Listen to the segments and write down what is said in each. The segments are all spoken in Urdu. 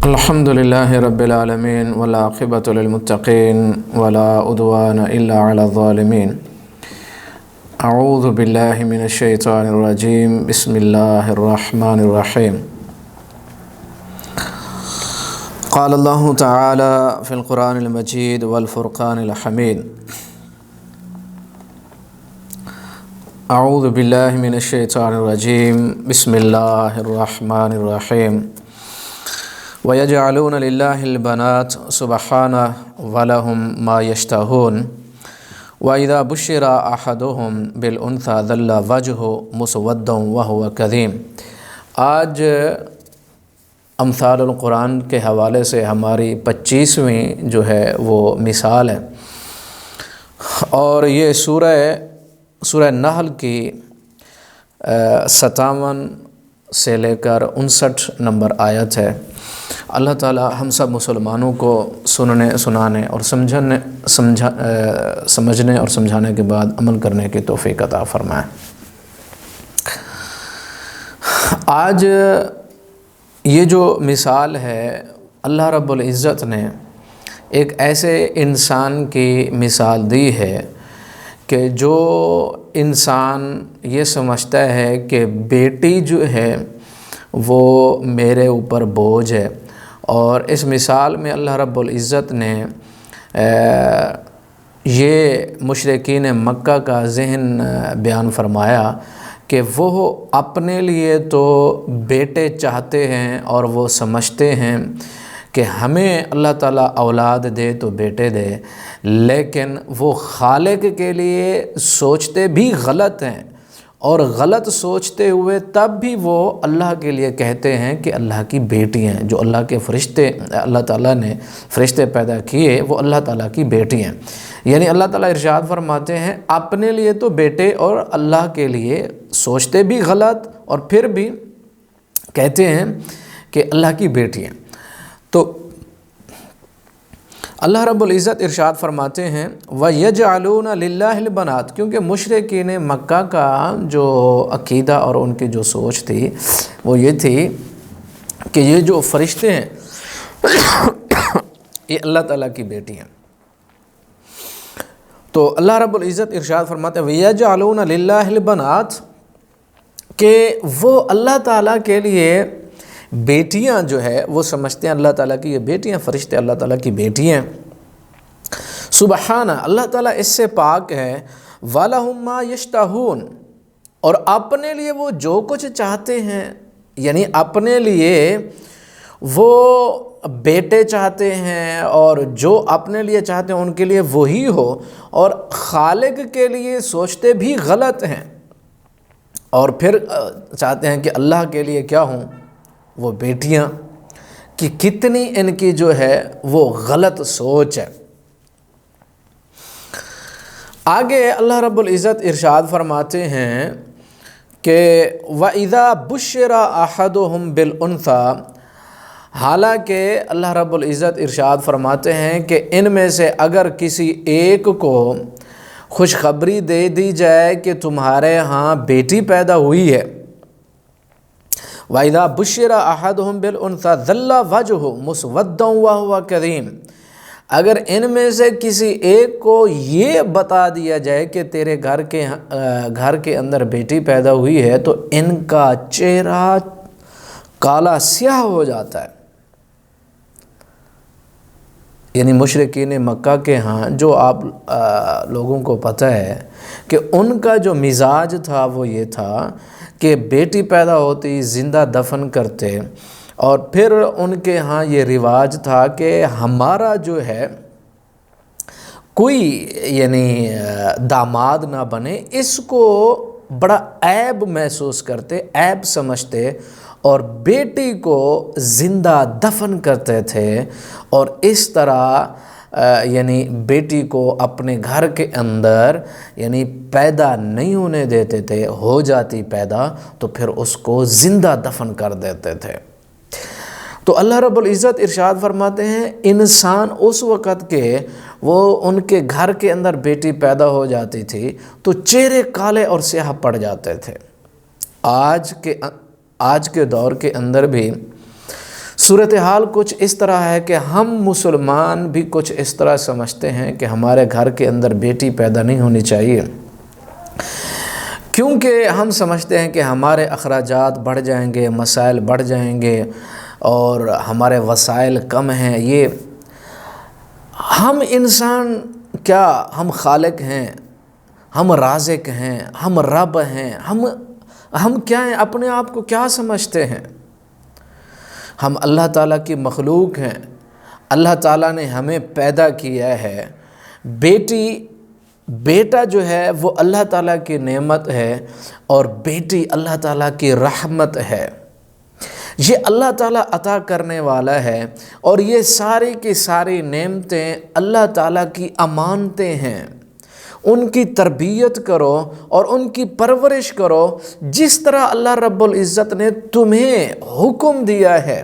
الحمد لله رب العالمين والعاقبة للمتقين ولا عدوان إلا على الظالمين. أعوذ بالله من الشيطان الرجيم. بسم الله الرحمن الرحيم. قال الله تعالى في القرآن المجيد والفرقان الحميد. أعوذ بالله من الشيطان الرجيم. بسم الله الرحمن الرحيم. وَيَجْعَلُونَ لِلَّهِ الْبَنَاتِ سُبْحَانَهُ وَلَهُمْ مَا يَشْتَهُونَ وَإِذَا بُشِّرَ أَحَدُهُمْ بِالْأُنْثَى ظَلَّ وَجْهُهُ مُسْوَدًّا وَهُوَ كَظِيمٌ۔ آج امثال القرآن کے حوالے سے ہماری 25ویں جو ہے وہ مثال ہے، اور یہ سورہ نحل کی 57 سے لے کر 59 نمبر آیت ہے۔ اللہ تعالی ہم سب مسلمانوں کو سننے، سنانے اور سمجھنے اور سمجھانے کے بعد عمل کرنے کی توفیق عطا فرمائے۔ آج یہ جو مثال ہے، اللہ رب العزت نے ایک ایسے انسان کی مثال دی ہے کہ جو انسان یہ سمجھتا ہے کہ بیٹی جو ہے وہ میرے اوپر بوجھ ہے، اور اس مثال میں اللہ رب العزت نے یہ مشرکین مکہ کا ذہن بیان فرمایا کہ وہ اپنے لیے تو بیٹے چاہتے ہیں اور وہ سمجھتے ہیں کہ ہمیں اللہ تعالیٰ اولاد دے تو بیٹے دے، لیکن وہ خالق کے لیے سوچتے بھی غلط ہیں، اور غلط سوچتے ہوئے تب بھی وہ اللہ کے لیے کہتے ہیں کہ اللہ کی بیٹی ہیں۔ جو اللہ کے فرشتے، اللہ تعالیٰ نے فرشتے پیدا کیے، وہ اللہ تعالیٰ کی بیٹی ہیں۔ یعنی اللہ تعالیٰ ارشاد فرماتے ہیں اپنے لیے تو بیٹے اور اللہ کے لیے سوچتے بھی غلط، اور پھر بھی کہتے ہیں کہ اللہ کی بیٹی ہیں۔ تو اللہ رب العزت ارشاد فرماتے ہیں وَيَجْعَلُونَ لِلَّهِ الْبَنَاتِ، کیونکہ مشرکین مکہ کا جو عقیدہ اور ان کی جو سوچ تھی وہ یہ تھی کہ یہ جو فرشتے ہیں یہ اللہ تعالیٰ کی بیٹی ہیں۔ تو اللہ رب العزت ارشاد فرماتے ہیں وَيَجْعَلُونَ لِلَّهِ الْبَنَاتِ، کہ وہ اللہ تعالیٰ کے لیے بیٹیاں جو ہے وہ سمجھتے ہیں اللہ تعالیٰ کی یہ بیٹیاں، فرشتے اللہ تعالیٰ کی بیٹی ہیں۔ سبحانہ، اللہ تعالیٰ اس سے پاک ہے۔ وَلَهُمْ مَا يَشْتَهُونَ، اور اپنے لیے وہ جو کچھ چاہتے ہیں، یعنی اپنے لیے وہ بیٹے چاہتے ہیں، اور جو اپنے لیے چاہتے ہیں ان کے لیے وہی ہو، اور خالق کے لیے سوچتے بھی غلط ہیں، اور پھر چاہتے ہیں کہ اللہ کے لیے کیا ہوں، وہ بیٹیاں، کہ کتنی ان کی جو ہے وہ غلط سوچ ہے۔ آگے اللہ رب العزت ارشاد فرماتے ہیں کہ وَإِذَا بُشِّرَ أَحَدُهُمْ بِالْأُنْثَى، حالانکہ اللہ رب العزت ارشاد فرماتے ہیں کہ ان میں سے اگر کسی ایک کو خوشخبری دے دی جائے کہ تمہارے ہاں بیٹی پیدا ہوئی ہے، وَإِذَا بُشِّرَ أَحَدُهُمْ بِالْأُنْثَى ظَلَّ وَجْهُهُ مُسْوَدًّا وَهُوَ كَظِيمٌ، اگر ان میں سے کسی ایک کو یہ بتا دیا جائے کہ تیرے گھر کے اندر بیٹی پیدا ہوئی ہے، تو ان کا چہرہ کالا سیاہ ہو جاتا ہے۔ یعنی مشرکین مکہ کے ہاں جو آپ لوگوں کو پتہ ہے کہ ان کا جو مزاج تھا وہ یہ تھا کہ بیٹی پیدا ہوتی زندہ دفن کرتے، اور پھر ان کے ہاں یہ رواج تھا کہ ہمارا جو ہے کوئی یعنی داماد نہ بنے، اس کو بڑا عیب محسوس کرتے، عیب سمجھتے، اور بیٹی کو زندہ دفن کرتے تھے، اور اس طرح یعنی بیٹی کو اپنے گھر کے اندر یعنی پیدا نہیں ہونے دیتے تھے، ہو جاتی پیدا تو پھر اس کو زندہ دفن کر دیتے تھے۔ تو اللہ رب العزت ارشاد فرماتے ہیں انسان اس وقت کے وہ ان کے گھر کے اندر بیٹی پیدا ہو جاتی تھی تو چہرے کالے اور سیاہ پڑ جاتے تھے۔ آج کے دور کے اندر بھی صورتحال کچھ اس طرح ہے کہ ہم مسلمان بھی کچھ اس طرح سمجھتے ہیں کہ ہمارے گھر کے اندر بیٹی پیدا نہیں ہونی چاہیے، کیونکہ ہم سمجھتے ہیں کہ ہمارے اخراجات بڑھ جائیں گے، مسائل بڑھ جائیں گے اور ہمارے وسائل کم ہیں۔ یہ ہم انسان کیا، ہم خالق ہیں، ہم رازق ہیں، ہم رب ہیں، ہم کیا ہیں، اپنے آپ کو کیا سمجھتے ہیں؟ ہم اللہ تعالیٰ کی مخلوق ہیں، اللہ تعالیٰ نے ہمیں پیدا کیا ہے۔ بیٹا جو ہے وہ اللہ تعالیٰ کی نعمت ہے اور بیٹی اللہ تعالیٰ کی رحمت ہے، یہ اللہ تعالیٰ عطا کرنے والا ہے، اور یہ ساری کی ساری نعمتیں اللہ تعالیٰ کی امانتیں ہیں۔ ان کی تربیت کرو اور ان کی پرورش کرو جس طرح اللہ رب العزت نے تمہیں حکم دیا ہے۔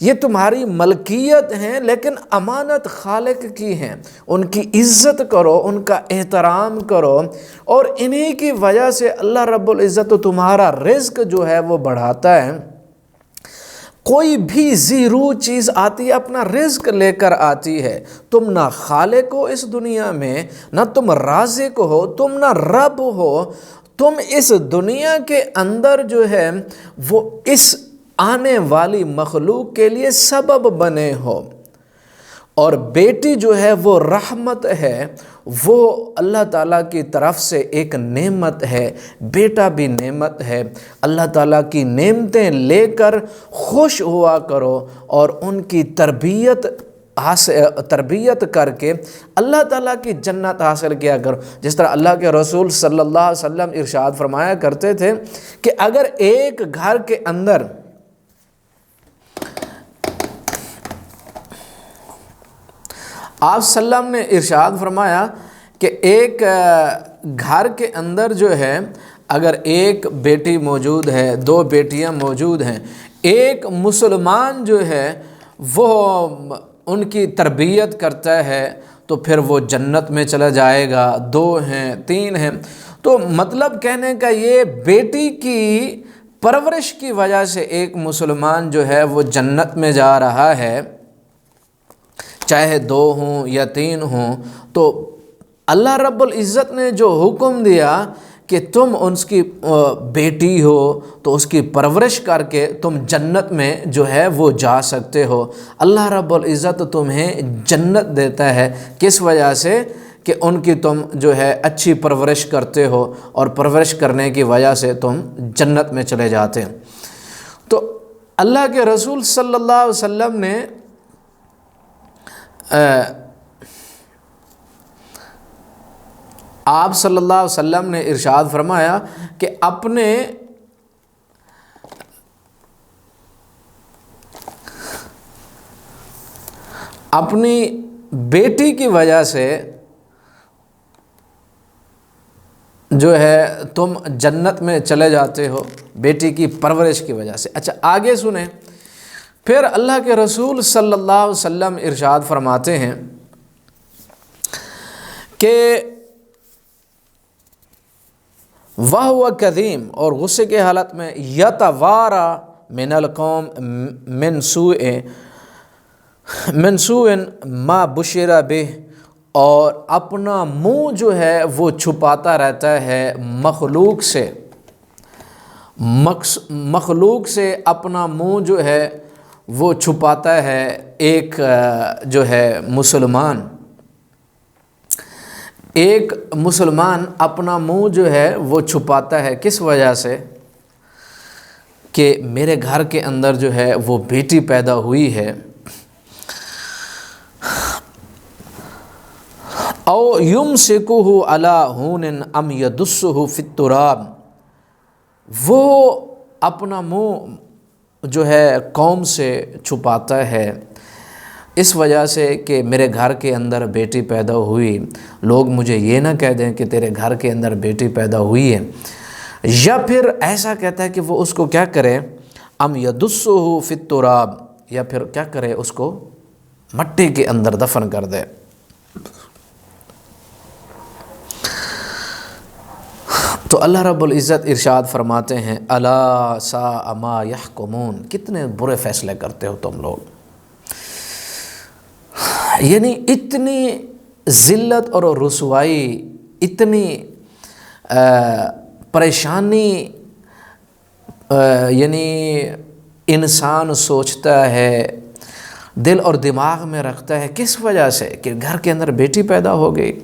یہ تمہاری ملکیت ہیں لیکن امانت خالق کی ہیں، ان کی عزت کرو، ان کا احترام کرو، اور انہی کی وجہ سے اللہ رب العزت تمہارا رزق جو ہے وہ بڑھاتا ہے۔ کوئی بھی زیرو چیز آتی ہے اپنا رزق لے کر آتی ہے، تم نہ خالق ہو اس دنیا میں، نہ تم رازق ہو، تم نہ رب ہو، تم اس دنیا کے اندر جو ہے وہ اس آنے والی مخلوق کے لیے سبب بنے ہو۔ اور بیٹی جو ہے وہ رحمت ہے، وہ اللہ تعالیٰ کی طرف سے ایک نعمت ہے، بیٹا بھی نعمت ہے۔ اللہ تعالیٰ کی نعمتیں لے کر خوش ہوا کرو اور ان کی تربیت کر کے اللہ تعالیٰ کی جنت حاصل کیا کرو۔ جس طرح اللہ کے رسول صلی اللہ علیہ وسلم ارشاد فرمایا کرتے تھے کہ اگر ایک گھر کے اندر آپ صلی اللہ علیہ وسلم نے ارشاد فرمایا کہ ایک گھر کے اندر جو ہے اگر ایک بیٹی موجود ہے، دو بیٹیاں موجود ہیں، ایک مسلمان جو ہے وہ ان کی تربیت کرتا ہے تو پھر وہ جنت میں چلا جائے گا، دو ہیں، تین ہیں۔ تو مطلب کہنے کا یہ، بیٹی کی پرورش کی وجہ سے ایک مسلمان جو ہے وہ جنت میں جا رہا ہے، چاہے دو ہوں یا تین ہوں۔ تو اللہ رب العزت نے جو حکم دیا کہ تم اس کی بیٹی ہو تو اس کی پرورش کر کے تم جنت میں جو ہے وہ جا سکتے ہو۔ اللہ رب العزت تمہیں جنت دیتا ہے، کس وجہ سے؟ کہ ان کی تم جو ہے اچھی پرورش کرتے ہو، اور پرورش کرنے کی وجہ سے تم جنت میں چلے جاتے ہیں۔ تو اللہ کے رسول صلی اللہ علیہ وسلم نے آپ صلی اللہ علیہ وسلم نے ارشاد فرمایا کہ اپنی بیٹی کی وجہ سے جو ہے تم جنت میں چلے جاتے ہو، بیٹی کی پرورش کی وجہ سے۔ اچھا آگے سنیں، پھر اللہ کے رسول صلی اللہ علیہ وسلم ارشاد فرماتے ہیں کہ وَهُوَ كَظِيمٌ، اور غصے کے حالت میں، يَتَوَارَى مِنَ الْقَوْمِ مِنْ سُوءٍ مَا بُشِرَ بِهِ، اور اپنا منہ جو ہے وہ چھپاتا رہتا ہے مخلوق سے اپنا منہ جو ہے وہ چھپاتا ہے ایک جو ہے مسلمان اپنا منہ جو ہے وہ چھپاتا ہے، کس وجہ سے؟ کہ میرے گھر کے اندر جو ہے وہ بیٹی پیدا ہوئی ہے۔ او یمسکہ علی ہون ام یدسہ فی التراب، وہ اپنا منہ جو ہے قوم سے چھپاتا ہے اس وجہ سے کہ میرے گھر کے اندر بیٹی پیدا ہوئی، لوگ مجھے یہ نہ کہہ دیں کہ تیرے گھر کے اندر بیٹی پیدا ہوئی ہے۔ یا پھر ایسا کہتا ہے کہ وہ اس کو کیا کرے، ام یدسہ فی التراب، یا پھر کیا کرے، اس کو مٹی کے اندر دفن کر دے۔ تو اللہ رب العزت ارشاد فرماتے ہیں الا ساء ما یحکمون، کتنے برے فیصلے کرتے ہو تم لوگ. یعنی اتنی ذلت اور رسوائی، اتنی پریشانی یعنی انسان سوچتا ہے، دل اور دماغ میں رکھتا ہے کس وجہ سے کہ گھر کے اندر بیٹی پیدا ہو گئی.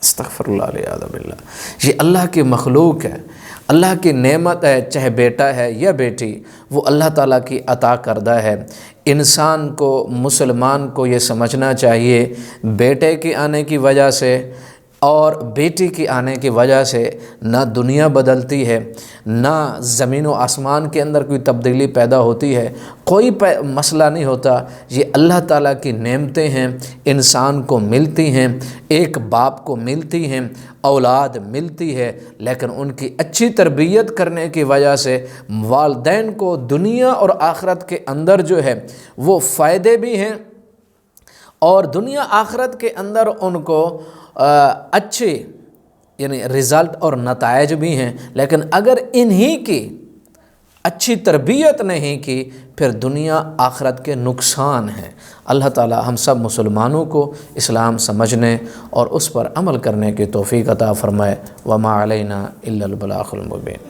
استغفر اللہ والعیاذ باللہ. یہ اللہ کی مخلوق ہے، اللہ کی نعمت ہے، چاہے بیٹا ہے یا بیٹی، وہ اللہ تعالیٰ کی عطا کردہ ہے. انسان کو، مسلمان کو یہ سمجھنا چاہیے بیٹے کے آنے کی وجہ سے اور بیٹی کی آنے کی وجہ سے نہ دنیا بدلتی ہے، نہ زمین و آسمان کے اندر کوئی تبدیلی پیدا ہوتی ہے، کوئی مسئلہ نہیں ہوتا. یہ اللہ تعالیٰ کی نعمتیں ہیں، انسان کو ملتی ہیں، ایک باپ کو ملتی ہیں، اولاد ملتی ہے، لیکن ان کی اچھی تربیت کرنے کی وجہ سے والدین کو دنیا اور آخرت کے اندر جو ہے وہ فائدے بھی ہیں، اور دنیا آخرت کے اندر ان کو اچھے یعنی رزلٹ اور نتائج بھی ہیں. لیکن اگر انہی کی اچھی تربیت نہیں کی پھر دنیا آخرت کے نقصان ہیں. اللہ تعالی ہم سب مسلمانوں کو اسلام سمجھنے اور اس پر عمل کرنے کی توفیق عطا فرمائے. وما علینا الا البلاغ المبین.